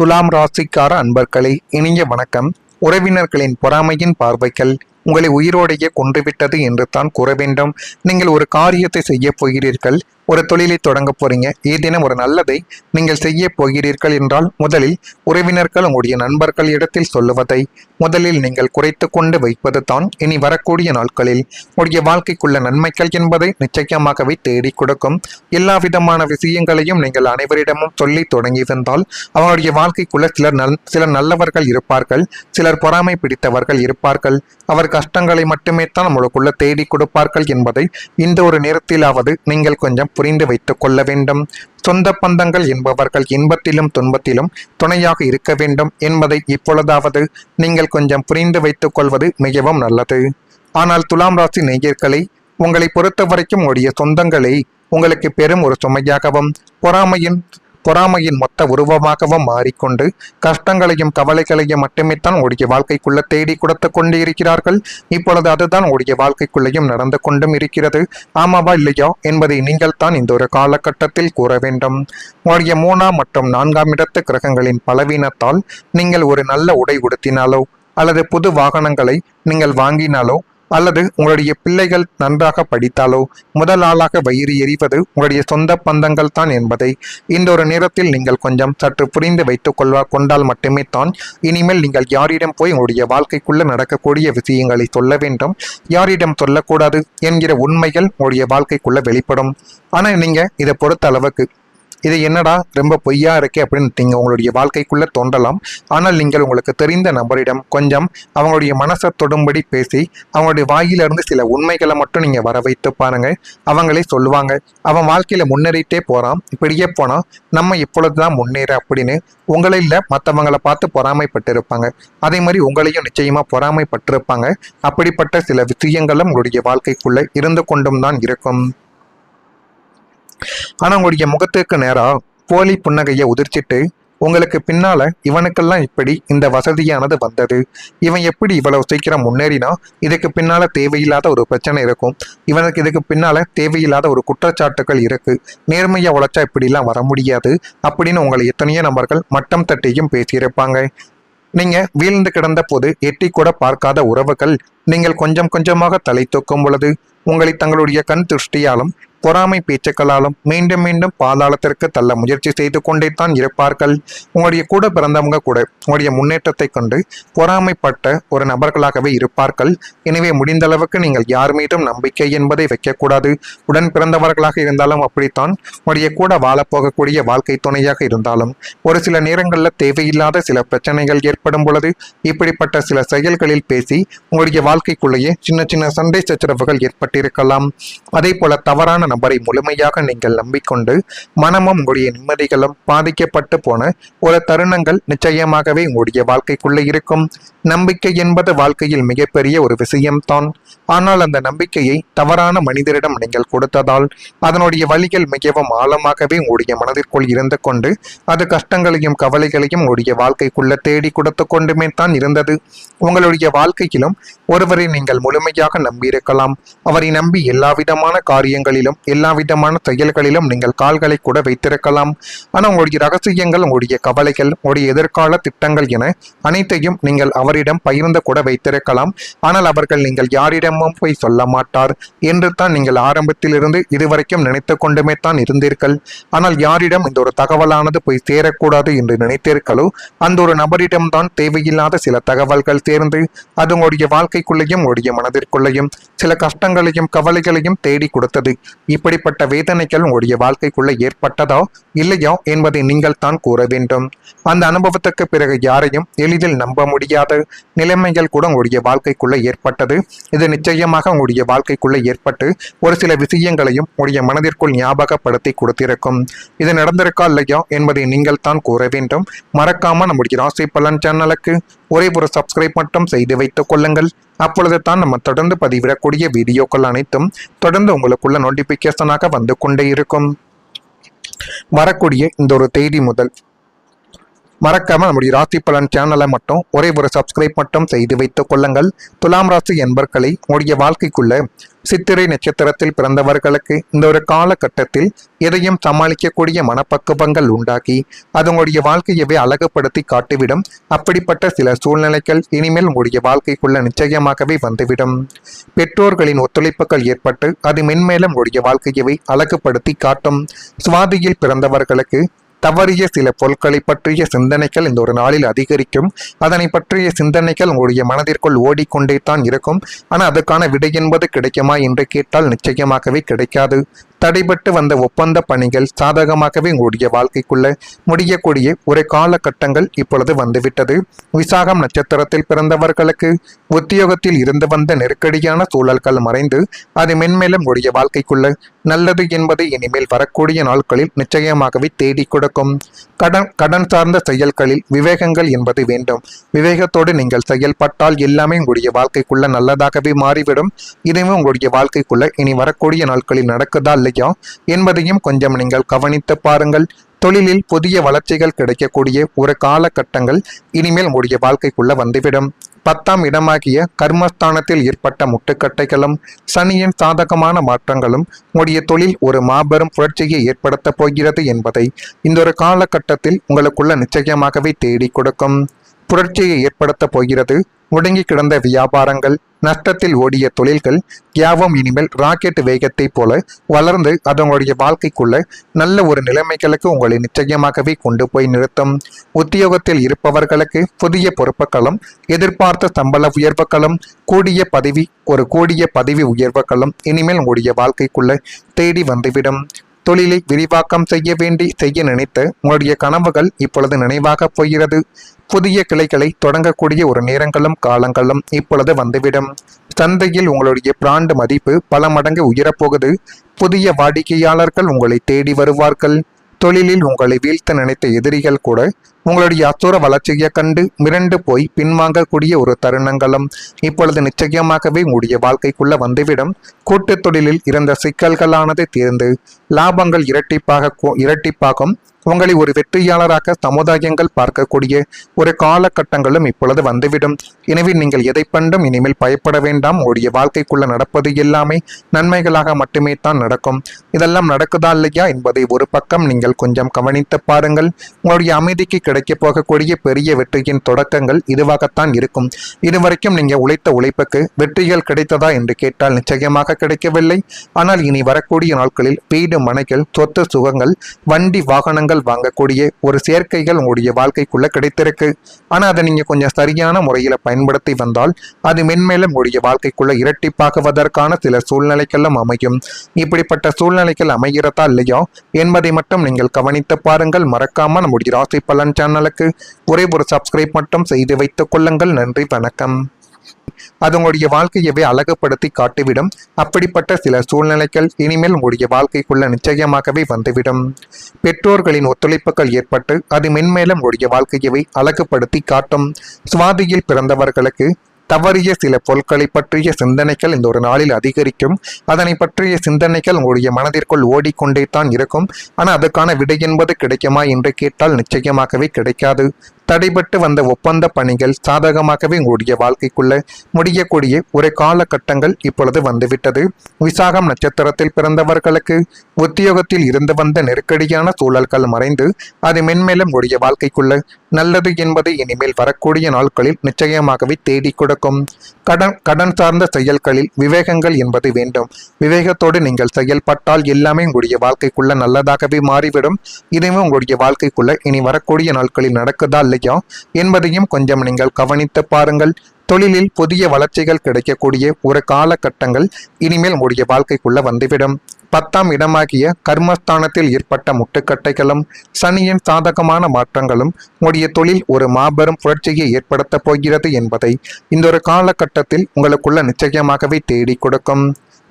துலாம் ராசிக்கார அன்பர்களே, இனிய வணக்கம். உறவினர்களின் பொறாமையின் பார்வைகள் உங்களை உயிரோடையே கொன்றுவிட்டது என்று தான் கூற வேண்டும். நீங்கள் ஒரு காரியத்தை செய்ய போகிறீர்கள், ஒரு தொழிலை தொடங்க போறீங்க, ஏதேனும் ஒரு நல்லதை நீங்கள் செய்ய போகிறீர்கள் என்றால் முதலில் உறவினர்கள் உங்களுடைய நண்பர்கள் இடத்தில் சொல்லுவதை முதலில் நீங்கள் குறைத்து கொண்டு வைப்பது தான் இனி வரக்கூடிய நாட்களில் உங்களுடைய வாழ்க்கைக்குள்ள நன்மைகள் என்பதை நிச்சயமாகவே தேடி கொடுக்கும். எல்லா விதமான விஷயங்களையும் நீங்கள் அனைவரிடமும் சொல்லி தொடங்கி வந்தால் அவங்களுடைய வாழ்க்கைக்குள்ள சிலர் நல்லவர்கள் இருப்பார்கள், சிலர் பொறாமை பிடித்தவர்கள் இருப்பார்கள். அவர் கஷ்டங்களை மட்டுமே தான் நம்மளுக்குள்ள தேடி கொடுப்பார்கள் என்பதை இந்த ஒரு நேரத்திலாவது நீங்கள் கொஞ்சம் புரிந்து வைத்துக் கொள்ள வேண்டும். சொந்த பந்தங்கள் என்பவர்கள் இன்பத்திலும் துன்பத்திலும் துணையாக இருக்க வேண்டும் என்பதை இப்பொழுதாவது நீங்கள் கொஞ்சம் புரிந்து வைத்துக் கொள்வது மிகவும் நல்லது. ஆனால் துலாம் ராசி நேயர்களை, உங்களை பொறுத்த வரைக்கும் உடைய சொந்தங்களை உங்களுக்கு பெரும் ஒரு சுமையாகவும் பொறாமையின் மொத்த உருவமாகவும் மாறிக்கொண்டு கஷ்டங்களையும் கவலைகளையும் மட்டுமே தான் உடைய வாழ்க்கைக்குள்ள தேடி கொடுத்து கொண்டு இருக்கிறார்கள். இப்பொழுது அதுதான் உடைய வாழ்க்கைக்குள்ளேயும் நடந்து கொண்டும் இருக்கிறது. ஆமாவா இல்லையா என்பதை நீங்கள் தான் இந்த ஒரு காலகட்டத்தில் கூற வேண்டும். உடைய 3ஆம் மற்றும் 4ஆம் இடத்து கிரகங்களின் பலவீனத்தால் நீங்கள் ஒரு நல்ல உடை உடுத்தினாலோ அல்லது புது வாகனங்களை நீங்கள் வாங்கினாலோ அல்லது உங்களுடைய பிள்ளைகள் நன்றாக படித்தாலோ முதல் ஆளாக வயிறு எறிவது உங்களுடைய சொந்த பந்தங்கள் தான் என்பதை இந்த ஒரு நேரத்தில் நீங்கள் கொஞ்சம் சற்று புரிந்து வைத்துக் கொண்டால் மட்டுமே தான் இனிமேல் நீங்கள் யாரிடம் போய் உங்களுடைய வாழ்க்கைக்குள்ள நடக்கக்கூடிய விஷயங்களை சொல்ல வேண்டும், யாரிடம் சொல்லக்கூடாது என்கிற உண்மைகள் உங்களுடைய வாழ்க்கைக்குள்ள வெளிப்படும். ஆனால் நீங்க இதை பொறுத்த அளவுக்கு இது என்னடா ரொம்ப பொய்யா இருக்கே அப்படின்னு நீங்கள் உங்களுடைய வாழ்க்கைக்குள்ள தோன்றலாம். ஆனால் நீங்கள் உங்களுக்கு தெரிந்த நபரிடம் கொஞ்சம் அவங்களுடைய மனசை தொடும்படி பேசி அவங்களுடைய வாயிலிருந்து சில உண்மைகளை மட்டும் நீங்கள் வர வைத்து பாருங்க. அவங்களே சொல்லுவாங்க, அவன் வாழ்க்கையில முன்னேறிட்டே போறான், இப்படியே போனா நம்ம இப்பொழுதுதான் முன்னேற அப்படின்னு உங்களில் மற்றவங்களை பார்த்து பொறாமைப்பட்டு இருப்பாங்க. அதே மாதிரி உங்களையும் நிச்சயமா பொறாமைப்பட்டிருப்பாங்க. அப்படிப்பட்ட சில விஷயங்களும் உங்களுடைய வாழ்க்கைக்குள்ள இருந்து கொண்டும் தான் இருக்கும். ஆனா உங்களுடைய முகத்துக்கு நேரா போலி புன்னகையை உதிர்ச்சிட்டு உங்களுக்கு பின்னால இவனுக்கெல்லாம் இப்படி இந்த வசதியானது வந்தது, இவன் எப்படி இவ்வளவு சீக்கிரம் முன்னேறினா, இதுக்கு பின்னால தேவையில்லாத ஒரு பிரச்சனை இருக்கும், இவனுக்கு இதுக்கு பின்னால தேவையில்லாத ஒரு குற்றச்சாட்டுகள் இருக்கு, நேர்மையா உழைச்சா இப்படிலாம் வர முடியாது அப்படின்னு உங்களை எத்தனையோ நபர்கள் மட்டம் தட்டியும் பேசியிருப்பாங்க. நீங்க வீழ்ந்து கிடந்த போது எட்டி கூட பார்க்காத உறவுகள் நீங்கள் கொஞ்சம் கொஞ்சமாக தலை தூக்கும் பொழுது உங்களை தங்களுடைய கண் திருஷ்டியாலும் பொறாமை பேச்சுக்களாலும் மீண்டும் மீண்டும் பாதாளத்திற்கு தள்ள முயற்சி செய்து கொண்டே தான் இருப்பார்கள். உங்களுடைய கூட பிறந்தவங்க கூட உங்களுடைய முன்னேற்றத்தை கண்டு பொறாமைப்பட்ட ஒரு நபர்களாகவே இருப்பார்கள். எனவே முடிந்த அளவுக்கு நீங்கள் யார் மீதும் நம்பிக்கை என்பதை வைக்கக்கூடாது. உடன் பிறந்தவர்களாக இருந்தாலும் அப்படித்தான், உங்களுடைய கூட வாழப்போகக்கூடிய வாழ்க்கை துணையாக இருந்தாலும் ஒரு சில நேரங்களில் தேவையில்லாத சில பிரச்சனைகள் ஏற்படும் பொழுது இப்படிப்பட்ட சில செயல்களில் பேசி உங்களுடைய வாழ்க்கைக்குள்ளேயே சின்ன சின்ன சண்டை சச்சரவுகள் ஏற்பட்டிருக்கலாம். அதே போல தவறான நபரை முழுமையாக நீங்கள் நம்பிக்கொண்டு மனமும் உங்களுடைய நிம்மதிகளும் பாதிக்கப்பட்டு போன ஒரு தருணங்கள் நிச்சயமாகவே உங்களுடைய வாழ்க்கைக்குள்ளே இருக்கும். நம்பிக்கை என்பது வாழ்க்கையில் மிகப்பெரிய ஒரு விஷயம்தான். ஆனால் அந்த நம்பிக்கையை தவறான மனிதரிடம் நீங்கள் கொடுத்ததால் அதனுடைய வழிகள் மிகவும் ஆழமாகவே உங்களுடைய மனதிற்குள் இருந்து கொண்டு அது கஷ்டங்களையும் கவலைகளையும் உங்களுடைய வாழ்க்கைக்குள்ள தேடி கொடுத்து கொண்டுமே தான் இருந்தது. உங்களுடைய வாழ்க்கையிலும் ஒருவரை நீங்கள் முழுமையாக நம்பியிருக்கலாம். அவரை நம்பி எல்லா விதமான காரியங்களிலும் எல்லா விதமான செயல்களிலும் நீங்கள் கால்களை கூட வைத்திருக்கலாம். ஆனால் உங்களுடைய ரகசியங்கள், உங்களுடைய கவலைகள், உங்களுடைய எதிர்கால திட்டங்கள் என அனைத்தையும் நீங்கள் அவரிடம் பகிர்ந்து கூட வைத்திருக்கலாம். ஆனால் அவர்கள் நீங்கள் யாரிடமும் போய் சொல்ல மாட்டார் என்று தான் நீங்கள் ஆரம்பத்திலிருந்து இதுவரைக்கும் நினைத்து கொண்டுமே தான் இருந்தீர்கள். ஆனால் யாரிடம் இந்த ஒரு தகவலானது போய் சேரக்கூடாது என்று நினைத்தீர்களோ அந்த ஒரு நபரிடம்தான் தேவையில்லாத சில தகவல்கள் சேர்ந்து அது உங்களுடைய வாழ்க்கைக்குள்ளேயும் உங்களுடைய மனதிற்குள்ளேயும் சில கஷ்டங்களையும் கவலைகளையும் தேடி கொடுத்தது. இப்படிப்பட்ட வேதனைகள் உங்களுடைய வாழ்க்கைக்குள்ள ஏற்பட்டதா இல்லையா என்பதை நீங்கள் தான் கூற வேண்டும். அந்த அனுபவத்துக்கு பிறகு யாரையும் எளிதில் நம்ப முடியாத நிலைமைகள் கூட உங்களுடைய வாழ்க்கைக்குள்ள ஏற்பட்டது. இது நிச்சயமாக உங்களுடைய வாழ்க்கைக்குள்ள ஏற்பட்டு ஒரு சில விஷயங்களையும் உங்களுடைய மனதிற்குள் ஞாபகப்படுத்தி கொடுத்திருக்கும். இது நடந்திருக்கா இல்லையா என்பதை நீங்கள் தான் கூற வேண்டும். மறக்காம நம்முடைய ராசி பலன் சேனலுக்கு ஒரே ஒரு சப்ஸ்கிரைப் மட்டும் செய்து வைத்துக் கொள்ளுங்கள். அப்பொழுது தான் நம்ம தொடர்ந்து பதிவிடக்கூடிய வீடியோக்கள் அனைத்தும் தொடர்ந்து உங்களுக்குள்ள நோட்டிபிகேஷனாக வந்து கொண்டே இருக்கும். வரக்கூடிய இந்த ஒரு தேதி முதல் மறக்காம நம்முடைய ராசி பலன் சேனலை மட்டும் ஒரே ஒரு சப்ஸ்கிரைப் மட்டும் செய்து வைத்துக் கொள்ளுங்கள். துலாம் ராசி என்பர்களை உங்களுடைய வாழ்க்கைக்குள்ள சித்திரை நட்சத்திரத்தில் பிறந்தவர்களுக்கு இந்த ஒரு காலகட்டத்தில் எதையும் சமாளிக்கக்கூடிய மனப்பக்குவங்கள் உண்டாக்கி அது உங்களுடைய வாழ்க்கையவே அழகுபடுத்தி காட்டிவிடும். அப்படிப்பட்ட சில சூழ்நிலைகள் இனிமேல் உங்களுடைய வாழ்க்கைக்குள்ள நிச்சயமாகவே வந்துவிடும். பெற்றோர்களின் ஒத்துழைப்புகள் ஏற்பட்டு அது மென்மேலும் உங்களுடைய வாழ்க்கையவே அழகுபடுத்தி காட்டும். சுவாதியில் பிறந்தவர்களுக்கு தவறிய சில பொருட்களை பற்றிய சிந்தனைகள் இந்த ஒரு நாளில் அதிகரிக்கும். அதனை பற்றிய சிந்தனைகள் உங்களுடைய மனதிற்குள் ஓடிக்கொண்டே தான் இருக்கும். ஆனால் அதுக்கான விடை என்பது கிடைக்குமா என்று கேட்டால் நிச்சயமாகவே கிடைக்காது. தடைபட்டு வந்த ஒப்பந்த பணிகள் சாதகமாகவே உங்களுடைய வாழ்க்கைக்குள்ள முடியக்கூடிய ஒரு காலகட்டங்கள் இப்பொழுது வந்துவிட்டது. விசாகம் நட்சத்திரத்தில் பிறந்தவர்களுக்கு உத்தியோகத்தில் இருந்து வந்த நெருக்கடியான சூழல்கள் மறைந்து அது மென்மேலும் உங்களுடைய வாழ்க்கைக்குள்ள நல்லது என்பதை இனிமேல் வரக்கூடிய நாட்களில் நிச்சயமாகவே தேடி கொடுக்கும். கடன் சார்ந்த செயல்களில் விவேகங்கள் என்பது வேண்டும். விவேகத்தோடு நீங்கள் செயல்பட்டால் எல்லாமே உங்களுடைய வாழ்க்கைக்குள்ள நல்லதாகவே மாறிவிடும். இதுவே உங்களுடைய வாழ்க்கைக்குள்ள இனி வரக்கூடிய நாட்களில் நடக்குதா இல்லையா என்பதையும் கொஞ்சம் நீங்கள் கவனித்து பாருங்கள். தொழிலில் புதிய வளர்ச்சிகள் கிடைக்கக்கூடிய ஒரு காலகட்டங்கள் இனிமேல் உங்களுடைய வாழ்க்கைக்குள்ள வந்துவிடும். 10ஆம் இடமாகிய கர்மஸ்தானத்தில் ஏற்பட்ட முட்டுக்கட்டைகளும் சனியின் சாதகமான மாற்றங்களும் உங்களுடைய தொழில் ஒரு மாபெரும் புரட்சியை ஏற்படுத்தப் போகிறது என்பதை இந்த ஒரு காலகட்டத்தில் உங்களுக்குள்ள நிச்சயமாகவே தேடி கொடுக்கும். புரட்சியை ஏற்படுத்தப் போகிறது. முடங்கி கிடந்த வியாபாரங்கள், நஷ்டத்தில் ஓடிய தொழில்கள் யாவும் இனிமேல் ராக்கெட் வேகத்தை போல வளர்ந்து அது உங்களுடைய வாழ்க்கைக்குள்ள நல்ல ஒரு நிலைமைகளுக்கு உங்களை நிச்சயமாகவே கொண்டு போய் நிறுத்தும். உத்தியோகத்தில் இருப்பவர்களுக்கு புதிய பொறுப்புகளும் எதிர்பார்த்த சம்பள உயர்வுகளும் கூடிய பதவி உயர்வுகளும் இனிமேல் உங்களுடைய வாழ்க்கைக்குள்ள தேடி வந்துவிடும். தொழிலை விரிவாக்கம் செய்ய நினைத்த உங்களுடைய கனவுகள் இப்பொழுது நினைவாக போகிறது. புதிய கிளைகளை தொடங்கக்கூடிய ஒரு நேரங்களும் காலங்களும் இப்பொழுது வந்துவிடும். சந்தையில் உங்களுடைய பிராண்ட் மதிப்பு பல மடங்கு உயரப்போகுது. புதிய வாடிக்கையாளர்கள் உங்களை தேடி வருவார்கள். தொழிலில் உங்களை வீழ்த்த நினைத்த எதிரிகள் கூட உங்களுடைய அசுர வளர்ச்சியை கண்டு மிரண்டு போய் பின்வாங்கக்கூடிய ஒரு தருணங்களும் இப்பொழுது நிச்சயமாகவே உங்களுடைய வாழ்க்கைக்குள்ள வந்துவிடும். கூட்டு தொழிலில் இருந்த சிக்கல்களானது தீர்ந்து லாபங்கள் இரட்டிப்பாகும். உங்களை ஒரு வெற்றியாளராக சமுதாயங்கள் பார்க்கக்கூடிய ஒரு காலகட்டங்களும் இப்பொழுது வந்துவிடும். எனவே நீங்கள் எதை கண்டும் இனிமேல் பயப்பட வேண்டாம். உங்களுடைய வாழ்க்கைக்குள்ள நடப்பது எல்லாமே நன்மைகளாக மட்டுமே தான் நடக்கும். இதெல்லாம் நடக்குதா இல்லையா என்பதை ஒரு பக்கம் நீங்கள் கொஞ்சம் கவனித்து பாருங்கள். உங்களுடைய அமைதிக்கு கிடைக்க போகக்கூடிய பெரிய வெற்றியின் தொடக்கங்கள் இதுவாகத்தான் இருக்கும். இதுவரைக்கும் நீங்க உழைத்த உழைப்புக்கு வெற்றிகள் கிடைத்ததா என்று கேட்டால் நிச்சயமாக கிடைக்கவில்லை. ஆனால் இனி வரக்கூடிய நாட்களில் வீடு, மனைகள், சொத்து சுகங்கள், வண்டி, வாகனங்கள் வாங்கக்கூடிய ஒரு சேர்க்கைகள் உங்களுடைய வாழ்க்கைக்குள்ள கிடைத்திருக்கு. ஆனா அதை நீங்க கொஞ்சம் சரியான முறையில பயன்படுத்தி வந்தால் அது மென்மேலும் உங்களுடைய வாழ்க்கைக்குள்ள இரட்டிப்பாகுவதற்கான சில சூழ்நிலைகளும் அமையும். இப்படிப்பட்ட சூழ்நிலைகள் அமைகிறதா இல்லையா என்பதை மட்டும் நீங்கள் கவனித்து பாருங்கள். மறக்காம நம்முடைய ராசி பலன் சேனலுக்கு ஒரே ஒரு சப்ஸ்கிரைப் மட்டும் செய்து வைத்துக் கொள்ளுங்கள். நன்றி, வணக்கம். அது உங்களுடைய வாழ்க்கையவே அழகுபடுத்தி காட்டிவிடும். அப்படிப்பட்ட சில சூழ்நிலைகள் இனிமேல் உங்களுடைய வாழ்க்கைக்குள்ள நிச்சயமாகவே வந்துவிடும். பெற்றோர்களின் ஒத்துழைப்புகள் ஏற்பட்டு அது மென்மேலும் உங்களுடைய வாழ்க்கையவே அழகுபடுத்தி காட்டும். சுவாதியில் பிறந்தவர்களுக்கு தவறிய சில பொருட்களை பற்றிய சிந்தனைகள் இந்த ஒரு நாளில் அதிகரிக்கும். அதனை பற்றிய சிந்தனைகள் உங்களுடைய மனதிற்குள் ஓடிக்கொண்டே தான் இருக்கும். ஆனால் அதுக்கான விடை என்பது கிடைக்குமா என்று கேட்டால் நிச்சயமாகவே கிடைக்காது. தடைபட்டு வந்த ஒப்பந்த பணிகள் சாதகமாகவே உங்களுடைய வாழ்க்கைக்குள்ள முடியக்கூடிய ஒரு காலகட்டங்கள் இப்பொழுது வந்துவிட்டது. விசாகம் நட்சத்திரத்தில் பிறந்தவர்களுக்கு உத்தியோகத்தில் இருந்து வந்த நெருக்கடியான சூழல்கள் மறைந்து அது மென்மேலும் உங்களுடைய வாழ்க்கைக்குள்ள நல்லது என்பதை இனிமேல் வரக்கூடிய நாட்களில் நிச்சயமாகவே தேடி கொடுக்கும். கடன் சார்ந்த செயல்களில் விவேகங்கள் என்பது வேண்டும். விவேகத்தோடு நீங்கள் செயல்பட்டால் எல்லாமே உங்களுடைய வாழ்க்கைக்குள்ள நல்லதாகவே மாறிவிடும். இதுவே உங்களுடைய வாழ்க்கைக்குள்ள இனி வரக்கூடிய நாட்களில் நடக்குதா இல்லையா என்பதையும் கொஞ்சம் நீங்கள் கவனித்து பாருங்கள். தொழிலில் புதிய வளர்ச்சிகள் கிடைக்கக்கூடிய ஒரு காலகட்டங்கள் இனிமேல் உங்களுடைய வாழ்க்கைக்குள்ள வந்துவிடும். 10ஆம் இடமாகிய கர்மஸ்தானத்தில் ஏற்பட்ட முட்டுக்கட்டைகளும் சனியின் சாதகமான மாற்றங்களும் உங்களுடைய தொழில் ஒரு மாபெரும் புரட்சியை ஏற்படுத்தப் போகிறது என்பதை இந்த ஒரு காலகட்டத்தில் உங்களுக்குள்ள நிச்சயமாகவே தேடி கொடுக்கும்.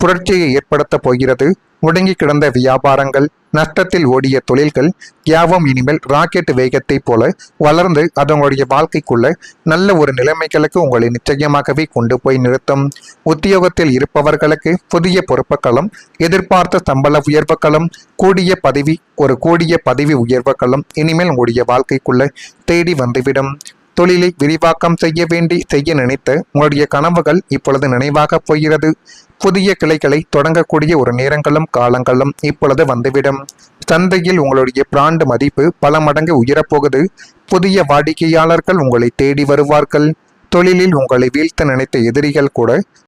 புரட்சியை ஏற்படுத்தப் போகிறது. முடங்கி கிடந்த வியாபாரங்கள், நஷ்டத்தில் ஓடிய தொழில்கள் யாவும் இனிமேல் ராக்கெட் வேகத்தை போல வளர்ந்து அதனுடைய வாழ்க்கைக்குள்ள நல்ல ஒரு நிலைமைகளுக்கு உங்களை நிச்சயமாகவே கொண்டு போய் நிறுத்தும். உத்தியோகத்தில் இருப்பவர்களுக்கு புதிய பொறுப்புகளும், எதிர்பார்த்த சம்பள உயர்வுகளும், கூடிய பதவி உயர்வுகளும் இனிமேல் உங்களுடைய வாழ்க்கைக்குள்ள தேடி வந்துவிடும். தொழிலை விரிவாக்கம் செய்ய நினைத்த உங்களுடைய கனவுகள் இப்பொழுது நினைவாக போகிறது. புதிய கிளைகளை தொடங்கக்கூடிய ஒரு நேரங்களும் காலங்களும் இப்பொழுது வந்துவிடும். சந்தையில் உங்களுடைய பிராண்ட் மதிப்பு பல மடங்கு உயரப்போகுது. புதிய வாடிக்கையாளர்கள் உங்களை தேடி வருவார்கள். தொழிலில் உங்களை வீழ்த்த நினைத்த எதிரிகள் கூட